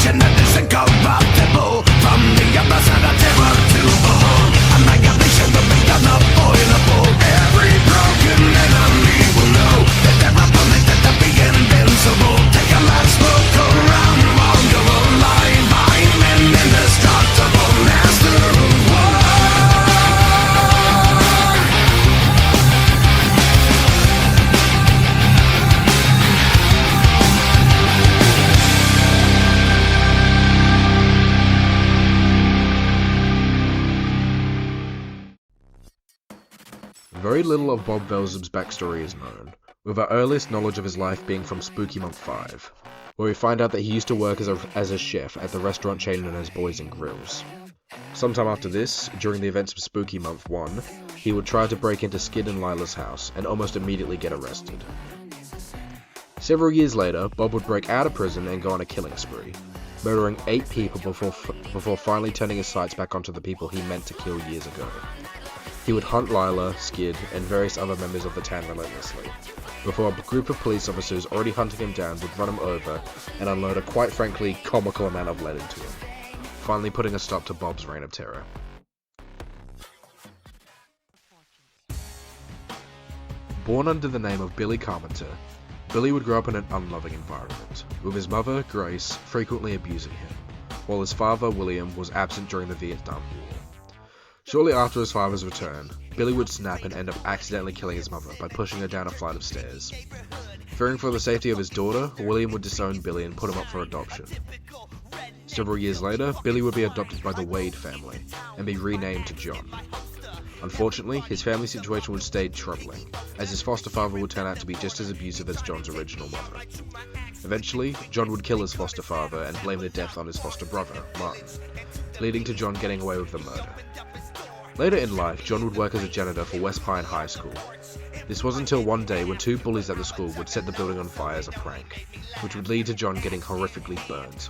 revelation that is incorruptible. From the upper side of terror to behold, annihilation will be unavoidable. Every broken enemy will know that their opponent that they'll be invincible. Take a last look around while you're alive. I'm an indestructible master of war. Very little of Bob Velseb's backstory is known, with our earliest knowledge of his life being from Spooky Month 5, where we find out that he used to work as a chef at the restaurant chain known as Boys and Grills. Sometime after this, during the events of Spooky Month 1, he would try to break into Skid and Lila's house and almost immediately get arrested. Several years later, Bob would break out of prison and go on a killing spree, murdering 8 people before finally turning his sights back onto the people he meant to kill years ago. He would hunt Lila, Skid, and various other members of the town relentlessly, before a group of police officers already hunting him down would run him over and unload a quite frankly comical amount of lead into him, finally putting a stop to Bob's reign of terror. Born under the name of Billy Carpenter, Billy would grow up in an unloving environment, with his mother, Grace, frequently abusing him, while his father, William, was absent during the Vietnam War. Shortly after his father's return, Billy would snap and end up accidentally killing his mother by pushing her down a flight of stairs. Fearing for the safety of his daughter, William would disown Billy and put him up for adoption. Several years later, Billy would be adopted by the Wade family and be renamed to John. Unfortunately, his family situation would stay troubling, as his foster father would turn out to be just as abusive as John's original mother. Eventually, John would kill his foster father and blame the death on his foster brother, Martin, leading to John getting away with the murder. Later in life, John would work as a janitor for West Pine High School. This was until one day when 2 bullies at the school would set the building on fire as a prank, which would lead to John getting horrifically burnt.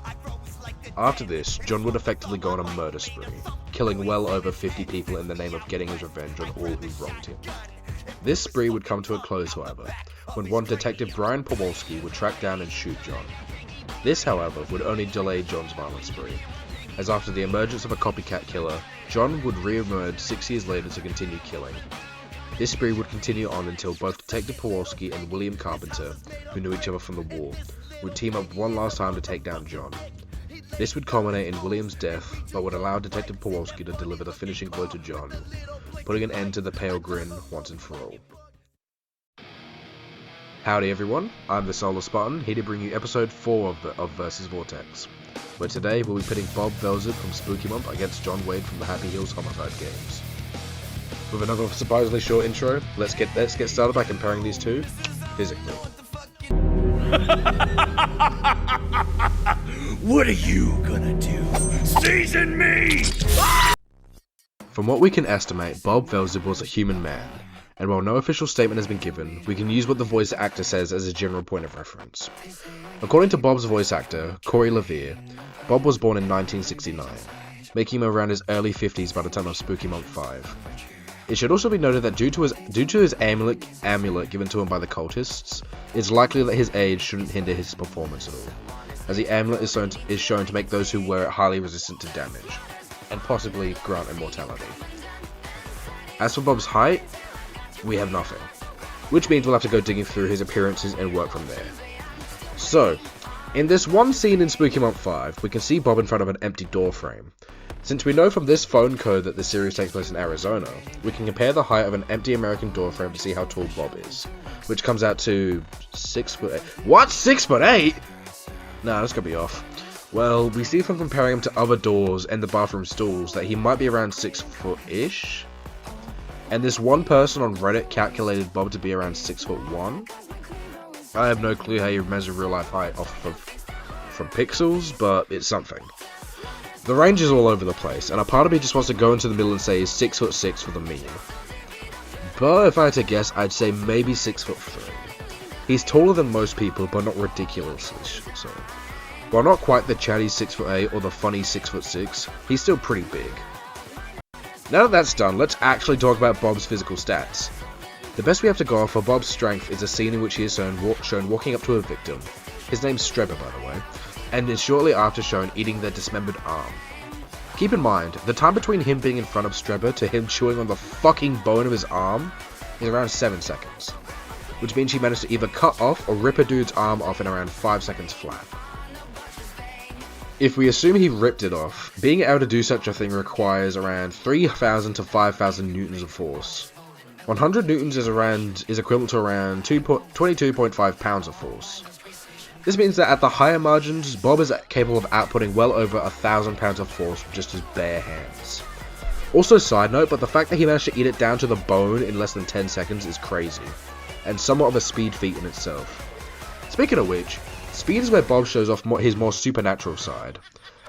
After this, John would effectively go on a murder spree, killing well over 50 people in the name of getting his revenge on all who wronged him. This spree would come to a close, however, when one Detective Brian Powalski would track down and shoot John. This, however, would only delay John's violent spree, as after the emergence of a copycat killer, John would re-emerge 6 years later to continue killing. This spree would continue on until both Detective Powalski and William Carpenter, who knew each other from the war, would team up one last time to take down John. This would culminate in William's death, but would allow Detective Powalski to deliver the finishing blow to John, putting an end to the pale grin once and for all. Howdy everyone, I'm the Solar Spartan, here to bring you episode 4 of Versus Vortex, where today we'll be pitting Bob Velseb from Spooky Month against John Wade from the Happyhills Homicide games. With another surprisingly short intro, let's get started by comparing these two physically. What are you gonna do? Season me! From what we can estimate, Bob Velseb was a human man, and while no official statement has been given, we can use what the voice actor says as a general point of reference. According to Bob's voice actor, Corey Levere, Bob was born in 1969, making him around his early 50s by the time of Spooky Month 5. It should also be noted that due to his amulet given to him by the cultists, it's likely that his age shouldn't hinder his performance at all, as the amulet is shown to make those who wear it highly resistant to damage, and possibly grant immortality. As for Bob's height, we have nothing, which means we'll have to go digging through his appearances and work from there. So, in this one scene in Spooky Month 5, we can see Bob in front of an empty door frame. Since we know from this phone code that the series takes place in Arizona, we can compare the height of an empty American door frame to see how tall Bob is, which comes out to 6'8". What? 6'8"? Nah, that's gonna be off. Well, we see from comparing him to other doors and the bathroom stalls that he might be around 6 foot-ish. And this one person on Reddit calculated Bob to be around 6'1". I have no clue how you measure real life height from pixels, but it's something. The range is all over the place, and a part of me just wants to go into the middle and say he's 6'6" for the meme. But if I had to guess, I'd say maybe 6'3". He's taller than most people, but not ridiculously so. While not quite the chatty 6'8" or the funny 6'6", he's still pretty big. Now that that's done, let's actually talk about Bob's physical stats. The best we have to go off for Bob's strength is a scene in which he is shown walking up to a victim. His name's Strebber, by the way. and is shortly after shown eating their dismembered arm. Keep in mind, the time between him being in front of Strebber to him chewing on the fucking bone of his arm is around 7 seconds, which means he managed to either cut off or rip a dude's arm off in around 5 seconds flat. If we assume he ripped it off, being able to do such a thing requires around 3,000 to 5,000 newtons of force. 100 newtons is equivalent to around 22.5 pounds of force. This means that at the higher margins, Bob is capable of outputting well over 1,000 pounds of force with just his bare hands. Also, side note, but the fact that he managed to eat it down to the bone in less than 10 seconds is crazy, and somewhat of a speed feat in itself. Speaking of which, speed is where Bob shows off his more supernatural side,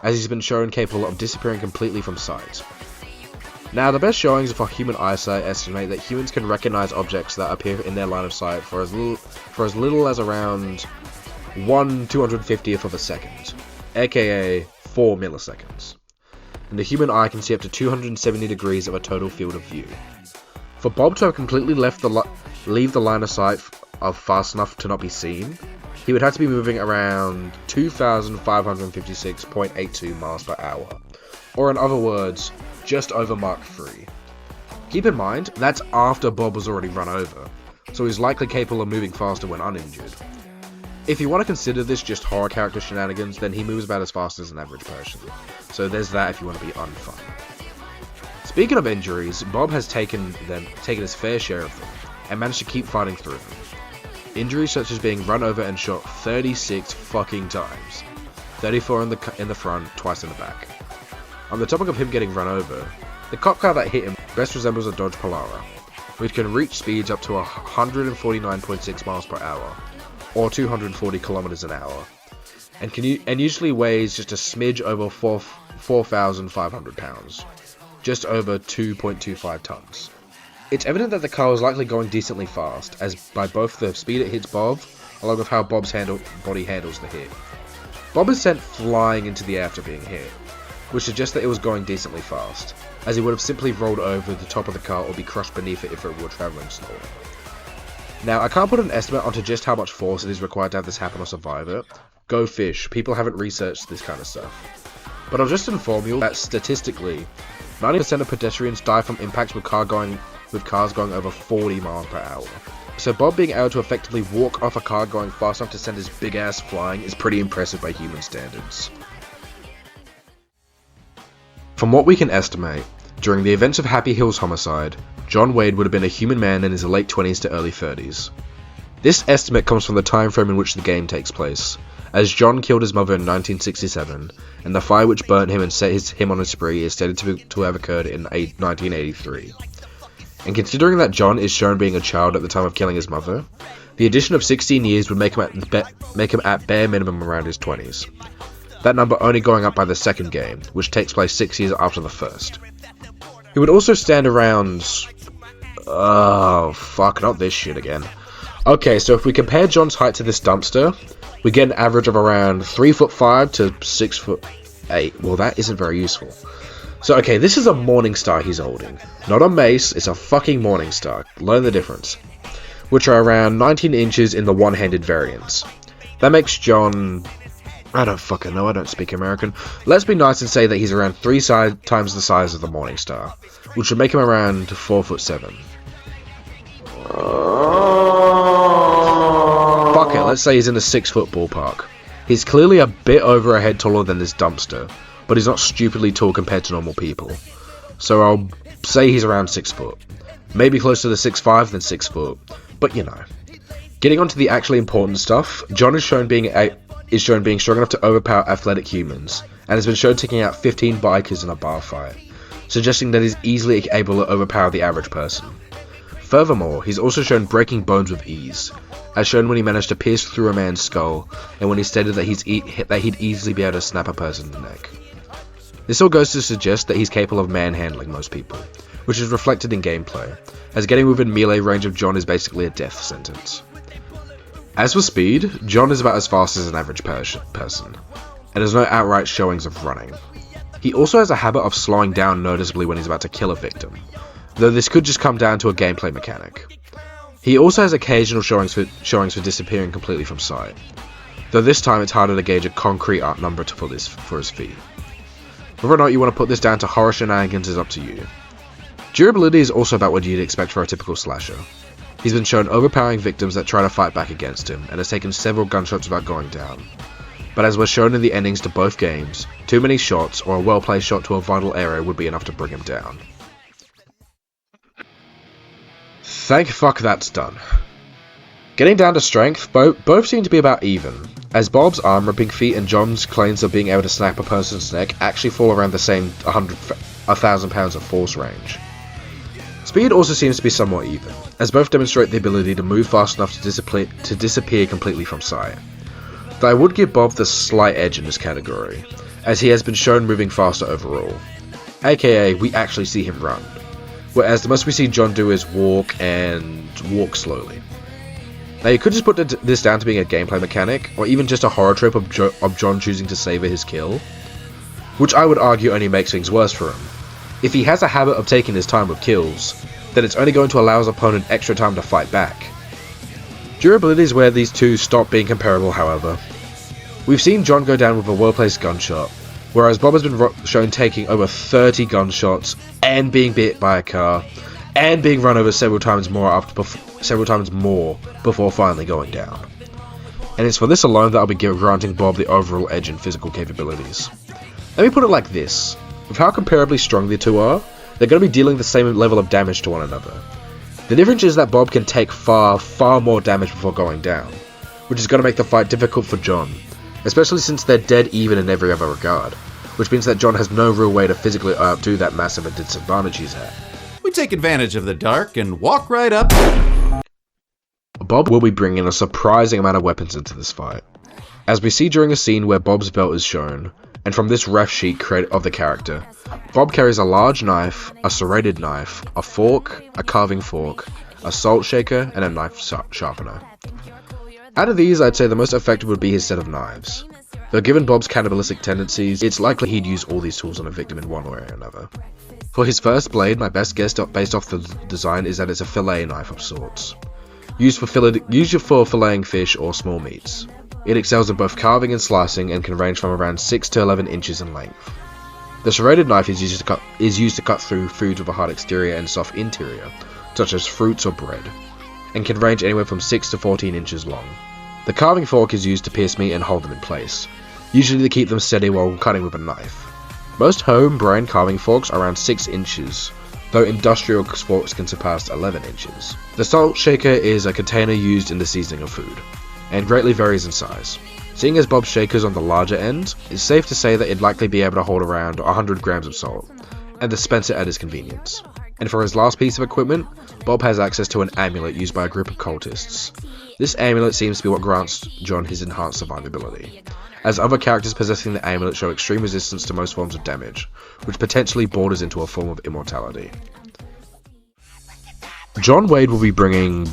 as he's been shown capable of disappearing completely from sight. Now, the best showings for human eyesight estimate that humans can recognize objects that appear in their line of sight for as little as around 1/250th of a second, aka 4 milliseconds. And the human eye can see up to 270 degrees of a total field of view. For Bob to have completely leave the line of sight of fast enough to not be seen, he would have to be moving around 2,556.82 miles per hour, or in other words, just over Mach 3. Keep in mind, that's after Bob was already run over, so he's likely capable of moving faster when uninjured. If you want to consider this just horror character shenanigans, then he moves about as fast as an average person, so there's that if you want to be unfun. Speaking of injuries, Bob has taken his fair share of them, and managed to keep fighting through them. Injuries such as being run over and shot 36 fucking times, 34 in the front, twice in the back. On the topic of him getting run over, the cop car that hit him best resembles a Dodge Polara, which can reach speeds up to 149.6 miles per hour, or 240 kilometers an hour, and usually weighs just a smidge over 4,500 pounds, just over 2.25 tons. It's evident that the car was likely going decently fast, as by both the speed it hits Bob, along with how Bob's body handles the hit. Bob is sent flying into the air after being hit, which suggests that it was going decently fast, as he would have simply rolled over the top of the car or be crushed beneath it if it were travelling slowly. Now, I can't put an estimate onto just how much force it is required to have this happen or survive it. Go fish, people haven't researched this kind of stuff. But I'll just inform you that statistically, 90% of pedestrians die from impacts with cars going over 40 miles per hour. So Bob being able to effectively walk off a car going fast enough to send his big ass flying is pretty impressive by human standards. From what we can estimate, during the events of Happyhills Homicide, John Wade would have been a human man in his late 20s to early 30s. This estimate comes from the time frame in which the game takes place, as John killed his mother in 1967, and the fire which burnt him and set him on a spree is stated to have occurred in 1983. And considering that John is shown being a child at the time of killing his mother, the addition of 16 years would make him at bare minimum around his 20s. That number only going up by the second game, which takes place 6 years after the first. He would also stand around... Oh, fuck, not this shit again. Okay, so if we compare John's height to this dumpster, we get an average of around 3'5" to 6'8". Well, that isn't very useful. So, okay, this is a Morning Star he's holding. Not a mace, it's a fucking Morning Star. Learn the difference. Which are around 19 inches in the one-handed variants. That makes John... I don't fucking know, I don't speak American. Let's be nice and say that he's around 3 times the size of the Morning Star, which would make him around 4'7". Fuck it, let's say he's in the 6 foot ballpark. He's clearly a bit over a head taller than this dumpster, but he's not stupidly tall compared to normal people. So I'll say he's around 6 foot. Maybe closer to 6'5" than 6 foot, but you know. Getting onto the actually important stuff, John is shown being strong enough to overpower athletic humans, and has been shown taking out 15 bikers in a bar fight, suggesting that he's easily able to overpower the average person. Furthermore, he's also shown breaking bones with ease, as shown when he managed to pierce through a man's skull, and when he stated that he'd easily be able to snap a person in the neck. This all goes to suggest that he's capable of manhandling most people, which is reflected in gameplay, as getting within melee range of John is basically a death sentence. As for speed, John is about as fast as an average person, and there's no outright showings of running. He also has a habit of slowing down noticeably when he's about to kill a victim, though this could just come down to a gameplay mechanic. He also has occasional showings for disappearing completely from sight. though this time it's harder to gauge a concrete number for his feet. Whether or not you want to put this down to horror shenanigans is up to you. Durability is also about what you'd expect for a typical slasher. He's been shown overpowering victims that try to fight back against him, and has taken several gunshots without going down. But as was shown in the endings to both games, too many shots or a well-placed shot to a vital area would be enough to bring him down. Thank fuck that's done. Getting down to strength, both seem to be about even, as Bob's arm-ripping feat and John's claims of being able to snap a person's neck actually fall around the same 1,000 pounds of force range. Speed also seems to be somewhat even, as both demonstrate the ability to move fast enough to disappear completely from sight. Though I would give Bob the slight edge in this category, as he has been shown moving faster overall, aka we actually see him run, whereas the most we see John do is walk slowly. Now you could just put this down to being a gameplay mechanic, or even just a horror trope of John choosing to savour his kill, which I would argue only makes things worse for him. If he has a habit of taking his time with kills, then it's only going to allow his opponent extra time to fight back. Durability is where these two stop being comparable, however. We've seen John go down with a well-placed gunshot, whereas Bob has been shown taking over 30 gunshots, and being bit by a car, and being run over several times more before finally going down. And it's for this alone that I'll be granting Bob the overall edge in physical capabilities. Let me put it like this. With how comparably strong the two are, they're going to be dealing the same level of damage to one another. The difference is that Bob can take far more damage before going down, which is going to make the fight difficult for John, especially since they're dead even in every other regard, which means that John has no real way to physically outdo that massive disadvantage he's at. We take advantage of the dark and walk right up. Bob will be bringing a surprising amount of weapons into this fight, as we see during a scene where Bob's belt is shown, and from this ref sheet of the character, Bob carries a large knife, a serrated knife, a fork, a carving fork, a salt shaker, and a knife sharpener. Out of these, I'd say the most effective would be his set of knives, though given Bob's cannibalistic tendencies, it's likely he'd use all these tools on a victim in one way or another. For his first blade, my best guess based off the design is that it's a fillet knife of sorts, used for filleting fish or small meats. It excels in both carving and slicing and can range from around 6 to 11 inches in length. The serrated knife is used to cut through foods with a hard exterior and soft interior, such as fruits or bread, and can range anywhere from 6 to 14 inches long. The carving fork is used to pierce meat and hold them in place, usually to keep them steady while cutting with a knife. Most home-brand carving forks are around 6 inches, though industrial forks can surpass 11 inches. The salt shaker is a container used in the seasoning of food, and greatly varies in size. Seeing as Bob's shaker's on the larger end, it's safe to say that it'd likely be able to hold around 100 grams of salt, and dispense it at his convenience. And for his last piece of equipment, Bob has access to an amulet used by a group of cultists. This amulet seems to be what grants John his enhanced survivability, as other characters possessing the amulet show extreme resistance to most forms of damage, which potentially borders into a form of immortality. John Wade will be bringing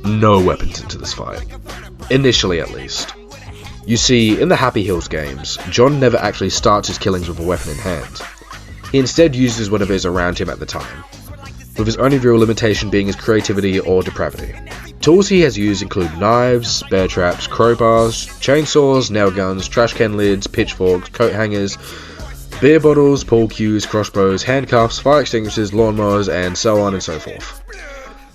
no weapons into this fight, initially at least. You see, in the Happyhills games, John never actually starts his killings with a weapon in hand. He instead uses whatever is around him at the time, with his only real limitation being his creativity or depravity. Tools he has used include knives, bear traps, crowbars, chainsaws, nail guns, trash can lids, pitchforks, coat hangers, beer bottles, pool cues, crossbows, handcuffs, fire extinguishers, lawnmowers, and so on and so forth.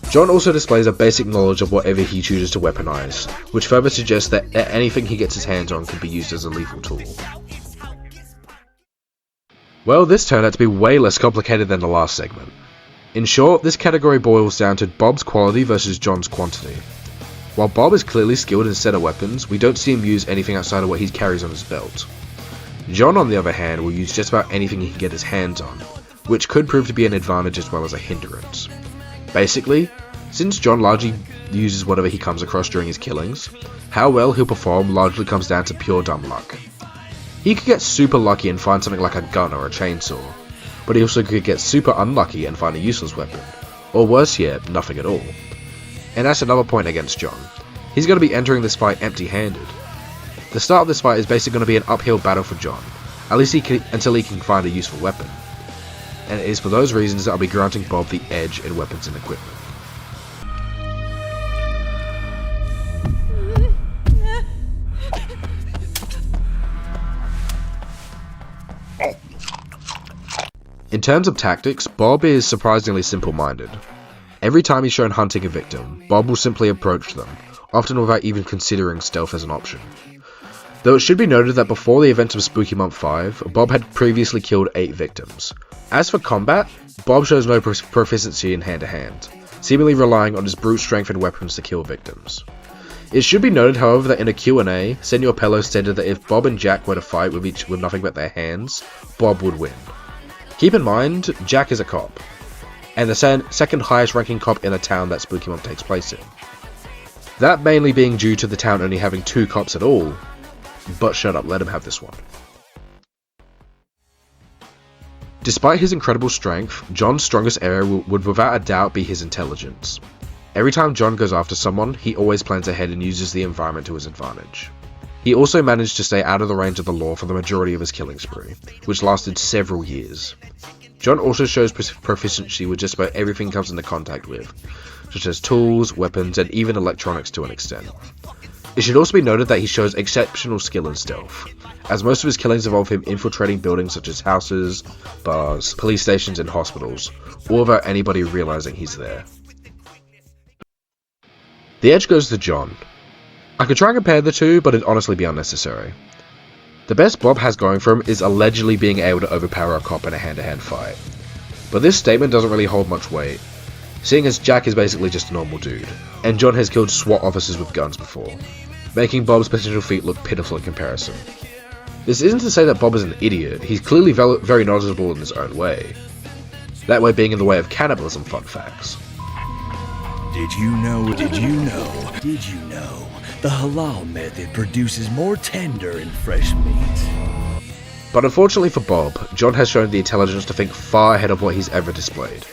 John also displays a basic knowledge of whatever he chooses to weaponize, which further suggests that anything he gets his hands on can be used as a lethal tool. Well, this turned out to be way less complicated than the last segment. In short, this category boils down to Bob's quality versus John's quantity. While Bob is clearly skilled in a set of weapons, we don't see him use anything outside of what he carries on his belt. John, on the other hand, will use just about anything he can get his hands on, which could prove to be an advantage as well as a hindrance. Basically, since John largely uses whatever he comes across during his killings, how well he'll perform largely comes down to pure dumb luck. He could get super lucky and find something like a gun or a chainsaw, but he also could get super unlucky and find a useless weapon, or worse yet, nothing at all. And that's another point against John. He's going to be entering this fight empty-handed. The start of this fight is basically going to be an uphill battle for John, at least until he can find a useful weapon. And it is for those reasons that I'll be granting Bob the edge in weapons and equipment. In terms of tactics, Bob is surprisingly simple-minded. Every time he's shown hunting a victim, Bob will simply approach them, often without even considering stealth as an option. Though it should be noted that before the events of Spooky Month 5, Bob had previously killed 8 victims. As for combat, Bob shows no proficiency in hand-to-hand, seemingly relying on his brute strength and weapons to kill victims. It should be noted, however, that in a Q&A, Sr Pelo stated that if Bob and Jack were to fight with nothing but their hands, Bob would win. Keep in mind, Jack is a cop, and the second highest ranking cop in a town that Spooky Month takes place in. That mainly being due to the town only having 2 cops at all, but shut up, let him have this one. Despite his incredible strength, John's strongest area would without a doubt be his intelligence. Every time John goes after someone, he always plans ahead and uses the environment to his advantage. He also managed to stay out of the range of the law for the majority of his killing spree, which lasted several years. John also shows proficiency with just about everything he comes into contact with, such as tools, weapons, and even electronics to an extent. It should also be noted that he shows exceptional skill in stealth, as most of his killings involve him infiltrating buildings such as houses, bars, police stations, and hospitals, all without anybody realizing he's there. The edge goes to John. I could try and compare the two, but it'd honestly be unnecessary. The best Bob has going for him is allegedly being able to overpower a cop in a hand-to-hand fight. But this statement doesn't really hold much weight, seeing as Jack is basically just a normal dude, and John has killed SWAT officers with guns before, making Bob's potential feat look pitiful in comparison. This isn't to say that Bob is an idiot, he's clearly very knowledgeable in his own way. That way being in the way of cannibalism fun facts. Did you know the halal method produces more tender and fresh meat? But unfortunately for Bob, John has shown the intelligence to think far ahead of what he's ever displayed.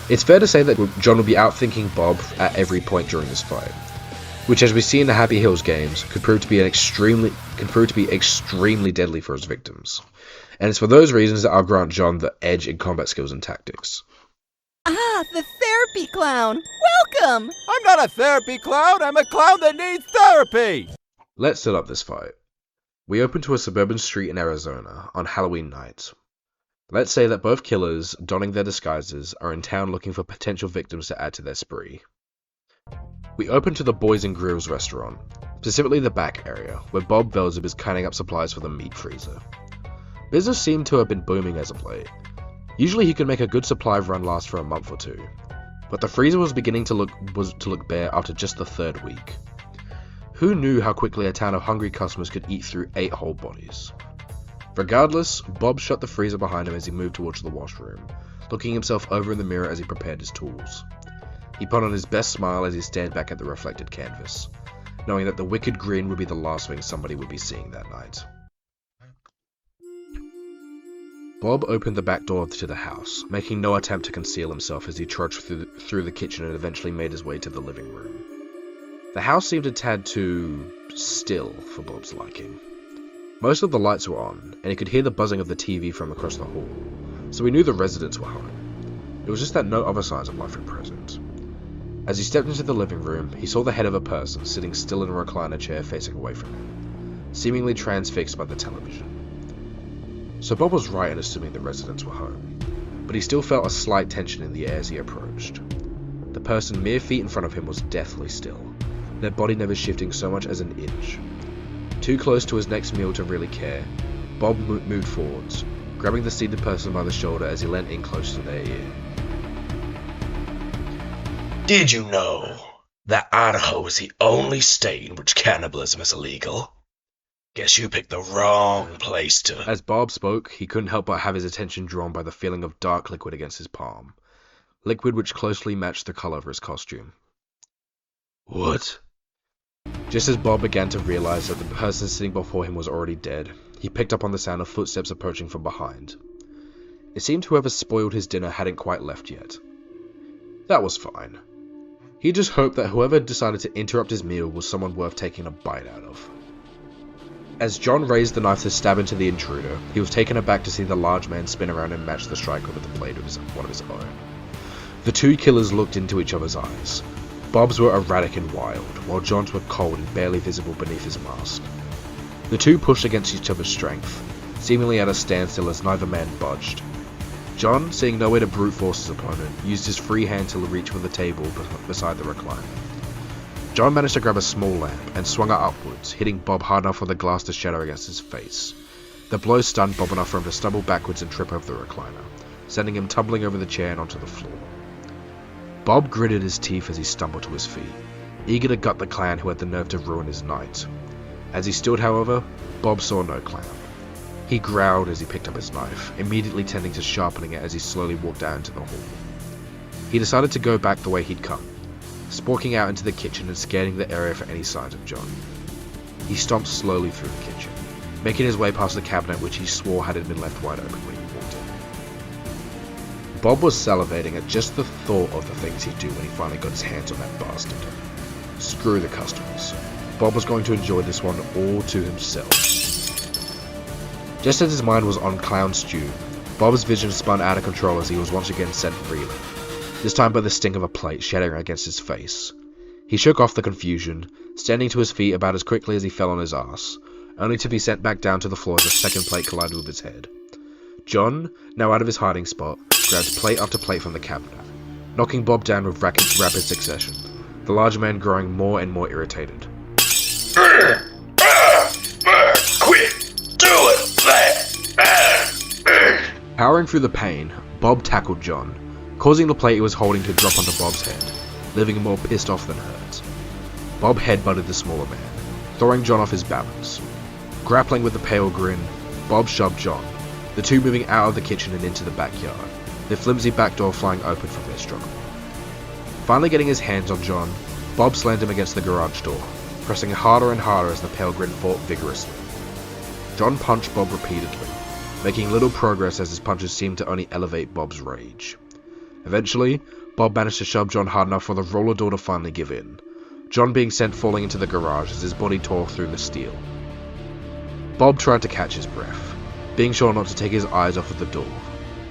It's fair to say that John will be outthinking Bob at every point during this fight, which, as we see in the Happyhills games, could prove to be extremely deadly for his victims. And it's for those reasons that I'll grant John the edge in combat skills and tactics. Ah, the therapy clown! Welcome! I'm not a therapy clown, I'm a clown that needs therapy! Let's set up this fight. We open to a suburban street in Arizona on Halloween night. Let's say that both killers, donning their disguises, are in town looking for potential victims to add to their spree. We open to the Boys and Grills restaurant, specifically the back area, where Bob Velseb is counting up supplies for the meat freezer. Business seemed to have been booming as of late. Usually he could make a good supply run last for a month or two, but the freezer was beginning to look bare after just the 3rd week. Who knew how quickly a town of hungry customers could eat through 8 whole bodies? Regardless, Bob shut the freezer behind him as he moved towards the washroom, looking himself over in the mirror as he prepared his tools. He put on his best smile as he stared back at the reflected canvas, knowing that the wicked grin would be the last thing somebody would be seeing that night. Bob opened the back door to the house, making no attempt to conceal himself as he trudged through the kitchen and eventually made his way to the living room. The house seemed a tad too still for Bob's liking. Most of the lights were on, and he could hear the buzzing of the TV from across the hall, so he knew the residents were home. It was just that no other signs of life were present. As he stepped into the living room, he saw the head of a person sitting still in a recliner chair facing away from him, seemingly transfixed by the television. So Bob was right in assuming the residents were home, but he still felt a slight tension in the air as he approached. The person mere feet in front of him was deathly still, their body never shifting so much as an inch. Too close to his next meal to really care, Bob moved forwards, grabbing the seated person by the shoulder as he leant in close to their ear. Did you know that Idaho is the only state in which cannibalism is illegal? Guess you picked the wrong place to... As Bob spoke, he couldn't help but have his attention drawn by the feeling of dark liquid against his palm. Liquid which closely matched the color of his costume. What? Just as Bob began to realize that the person sitting before him was already dead, he picked up on the sound of footsteps approaching from behind. It seemed whoever spoiled his dinner hadn't quite left yet. That was fine. He just hoped that whoever decided to interrupt his meal was someone worth taking a bite out of. As John raised the knife to stab into the intruder, he was taken aback to see the large man spin around and match the striker with the blade of one of his own. The two killers looked into each other's eyes. Bob's were erratic and wild, while John's were cold and barely visible beneath his mask. The two pushed against each other's strength, seemingly at a standstill as neither man budged. John, seeing no way to brute force his opponent, used his free hand to reach for the table beside the recliner. John managed to grab a small lamp and swung it upwards, hitting Bob hard enough for the glass to shatter against his face. The blow stunned Bob enough for him to stumble backwards and trip over the recliner, sending him tumbling over the chair and onto the floor. Bob gritted his teeth as he stumbled to his feet, eager to gut the clown who had the nerve to ruin his night. As he stood, however, Bob saw no clown. He growled as he picked up his knife, immediately tending to sharpening it as he slowly walked out into the hall. He decided to go back the way he'd come, sporking out into the kitchen and scanning the area for any signs of John. He stomped slowly through the kitchen, making his way past the cabinet which he swore had been left wide open when he walked in. Bob was salivating at just the thought of the things he'd do when he finally got his hands on that bastard. Screw the customers. Bob was going to enjoy this one all to himself. Just as his mind was on clown stew, Bob's vision spun out of control as he was once again sent reeling, this time by the sting of a plate shattering against his face. He shook off the confusion, standing to his feet about as quickly as he fell on his ass, only to be sent back down to the floor as a second plate collided with his head. John, now out of his hiding spot, grabbed plate after plate from the cabinet, knocking Bob down with rapid succession, the larger man growing more and more irritated. Quit doing that! Powering through the pain, Bob tackled John, causing the plate he was holding to drop onto Bob's head, leaving him more pissed off than hurt. Bob headbutted the smaller man, throwing John off his balance. Grappling with a pale grin, Bob shoved John, the two moving out of the kitchen and into the backyard, their flimsy back door flying open from their struggle. Finally getting his hands on John, Bob slammed him against the garage door, pressing harder and harder as the pale grin fought vigorously. John punched Bob repeatedly, making little progress as his punches seemed to only elevate Bob's rage. Eventually, Bob managed to shove John hard enough for the roller door to finally give in, John being sent falling into the garage as his body tore through the steel. Bob tried to catch his breath, being sure not to take his eyes off of the door,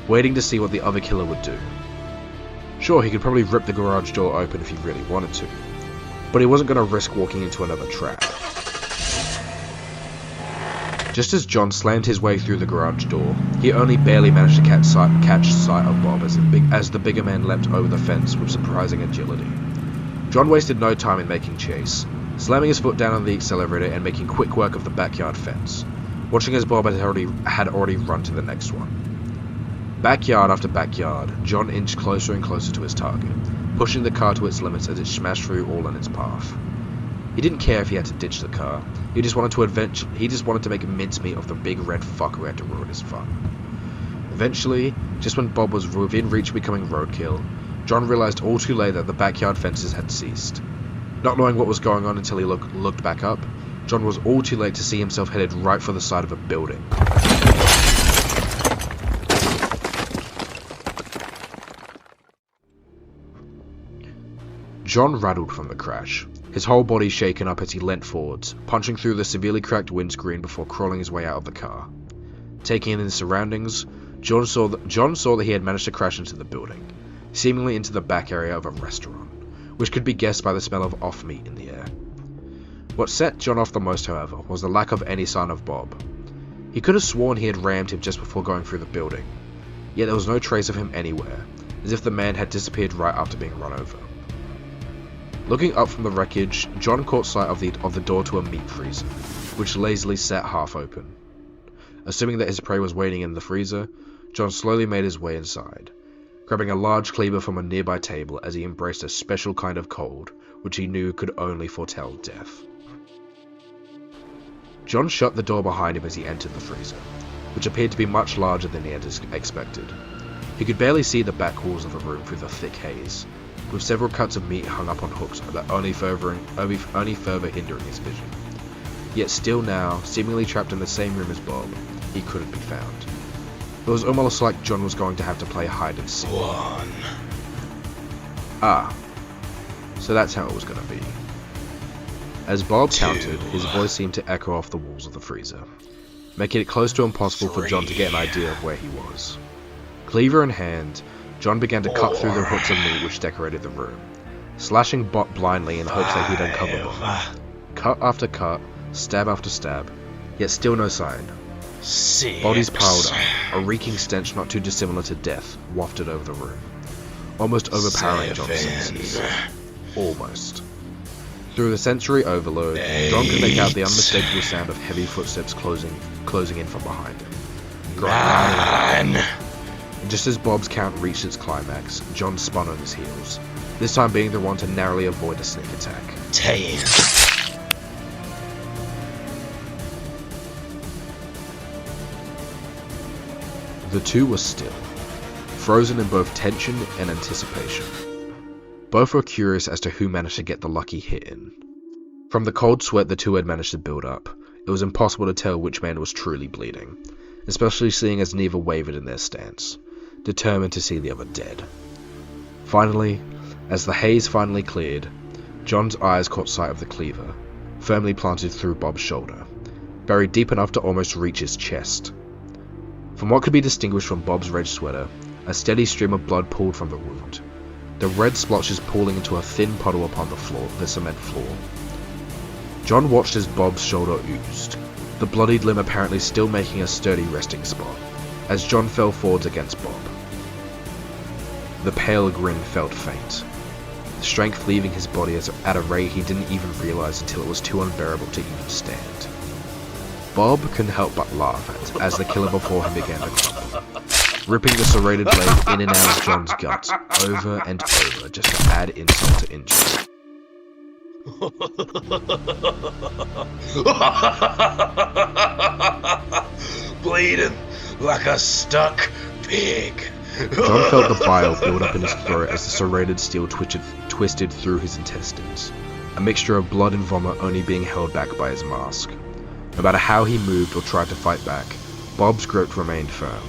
waiting to see what the other killer would do. Sure, he could probably rip the garage door open if he really wanted to, but he wasn't going to risk walking into another trap. Just as John slammed his way through the garage door, he only barely managed to catch sight of Bob as the bigger man leapt over the fence with surprising agility. John wasted no time in making chase, slamming his foot down on the accelerator and making quick work of the backyard fence, watching as Bob had already run to the next one. Backyard after backyard, John inched closer and closer to his target, pushing the car to its limits as it smashed through all in its path. He didn't care if he had to ditch the car, he just wanted to make a mincemeat of the big red fuck who had to ruin his fun. Eventually, just when Bob was within reach of becoming roadkill, John realized all too late that the backyard fences had ceased. Not knowing what was going on until he looked back up, John was all too late to see himself headed right for the side of a building. John rattled from the crash, his whole body shaken up as he leant forwards, punching through the severely cracked windscreen before crawling his way out of the car. Taking in his surroundings, John saw that he had managed to crash into the building, seemingly into the back area of a restaurant, which could be guessed by the smell of off meat in the air. What set John off the most, however, was the lack of any sign of Bob. He could have sworn he had rammed him just before going through the building, yet there was no trace of him anywhere, as if the man had disappeared right after being run over. Looking up from the wreckage, John caught sight of the door to a meat freezer, which lazily sat half open. Assuming that his prey was waiting in the freezer, John slowly made his way inside, grabbing a large cleaver from a nearby table as he embraced a special kind of cold, which he knew could only foretell death. John shut the door behind him as he entered the freezer, which appeared to be much larger than he had expected. He could barely see the back walls of the room through the thick haze, with several cuts of meat hung up on hooks that only further hindering his vision. Yet still now, seemingly trapped in the same room as Bob, he couldn't be found. It was almost like John was going to have to play hide and seek. So that's how it was going to be. As Bob counted, his voice seemed to echo off the walls of the freezer, making it close to impossible for John to get an idea of where he was. Cleaver in hand, John began to cut through the hooks of meat which decorated the room, slashing Bob blindly in hopes that he'd uncover Bob. Cut after cut, stab after stab, yet still no sign. Bodies piled up, a reeking stench not too dissimilar to death wafted over the room, almost overpowering John's senses. Almost. Through the sensory overload, John could make out the unmistakable sound of heavy footsteps closing in from behind him. And just as Bob's count reached its climax, John spun on his heels, this time being the one to narrowly avoid a sneak attack. The two were still, frozen in both tension and anticipation. Both were curious as to who managed to get the lucky hit in. From the cold sweat the two had managed to build up, it was impossible to tell which man was truly bleeding, especially seeing as neither wavered in their stance, determined to see the other dead. Finally, as the haze finally cleared, John's eyes caught sight of the cleaver, firmly planted through Bob's shoulder, buried deep enough to almost reach his chest. From what could be distinguished from Bob's red sweater, a steady stream of blood pooled from the wound, the red splotches pooling into a thin puddle upon the cement floor. John watched as Bob's shoulder oozed, the bloodied limb apparently still making a sturdy resting spot, as John fell forwards against Bob. The pale grin felt faint, the strength leaving his body at a rate he didn't even realize until it was too unbearable to even stand. Bob couldn't help but laugh as the killer before him began to crumble, ripping the serrated blade in and out of John's gut over and over just to add insult to injury. Bleeding like a stuck pig. John felt the bile build up in his throat as the serrated steel twisted through his intestines, a mixture of blood and vomit only being held back by his mask. No matter how he moved or tried to fight back, Bob's grip remained firm.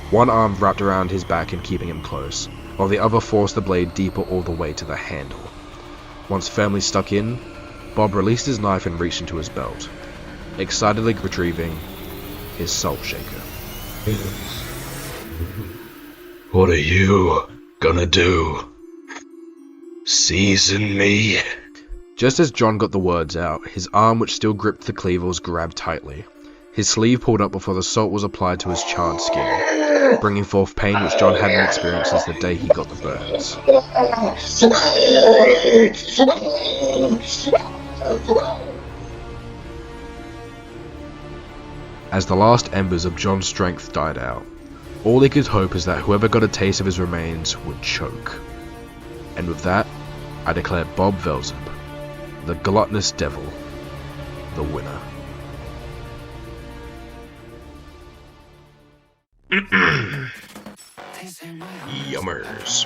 One arm wrapped around his back and keeping him close, while the other forced the blade deeper all the way to the handle. Once firmly stuck in, Bob released his knife and reached into his belt, excitedly retrieving his salt shaker. What are you gonna do? Season me? Just as John got the words out, his arm which still gripped the cleaver was grabbed tightly. His sleeve pulled up before the salt was applied to his charred skin, bringing forth pain which John hadn't experienced since the day he got the burns. As the last embers of John's strength died out, all he could hope is that whoever got a taste of his remains would choke. And with that, I declare Bob Velseb, the gluttonous devil, the winner. Yummers.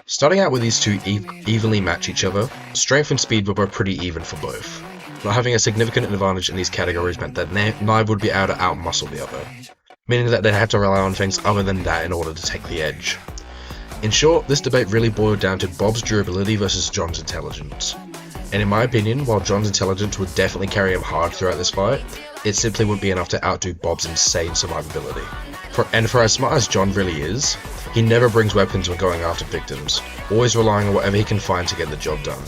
Starting out with these two evenly match each other, strength and speed were both pretty even for both. Not having a significant advantage in these categories meant that neither would be able to outmuscle the other, meaning that they'd have to rely on things other than that in order to take the edge. In short, this debate really boiled down to Bob's durability versus John's intelligence. And in my opinion, while John's intelligence would definitely carry him hard throughout this fight, it simply wouldn't be enough to outdo Bob's insane survivability. For as smart as John really is, he never brings weapons when going after victims, always relying on whatever he can find to get the job done.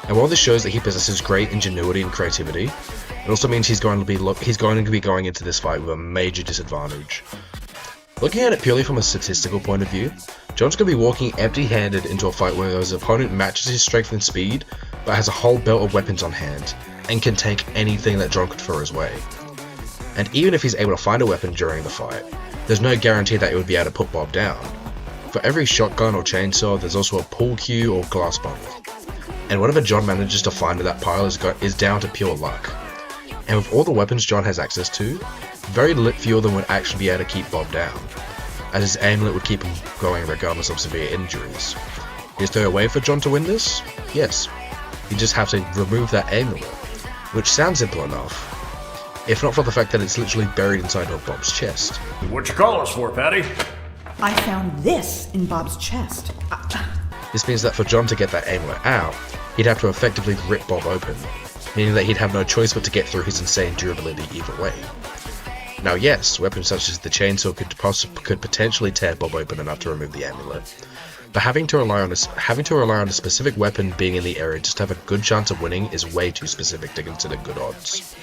And while this shows that he possesses great ingenuity and creativity, it also means he's going to be going into this fight with a major disadvantage. Looking at it purely from a statistical point of view, John's going to be walking empty-handed into a fight where his opponent matches his strength and speed, but has a whole belt of weapons on hand, and can take anything that John could throw his way. And even if he's able to find a weapon during the fight, there's no guarantee that he would be able to put Bob down. For every shotgun or chainsaw, there's also a pool cue or glass bottle. And whatever John manages to find in that pile is down to pure luck. And with all the weapons John has access to, very few of them would actually be able to keep Bob down, as his amulet would keep him going regardless of severe injuries. Is there a way for John to win this? Yes. You just have to remove that amulet, which sounds simple enough, if not for the fact that it's literally buried inside of Bob's chest. What you call us for, Patty? I found this in Bob's chest. This means that for John to get that amulet out, he'd have to effectively rip Bob open, meaning that he'd have no choice but to get through his insane durability either way. Now yes, weapons such as the chainsaw could potentially tear Bob open enough to remove the amulet, but having to rely on a specific weapon being in the area just to have a good chance of winning is way too specific to consider good odds.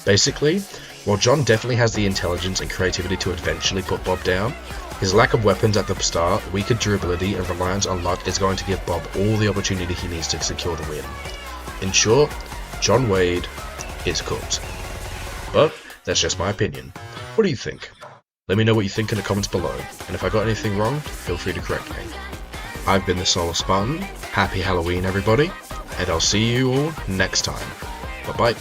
Basically, while John definitely has the intelligence and creativity to eventually put Bob down, his lack of weapons at the start, weaker durability, and reliance on luck is going to give Bob all the opportunity he needs to secure the win. In short, John Wade is cooked. But that's just my opinion. What do you think? Let me know what you think in the comments below, and if I got anything wrong, feel free to correct me. I've been the Solar Spartan. Happy Halloween, everybody, and I'll see you all next time. Bye-bye.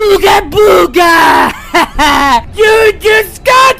Booga booga! You just got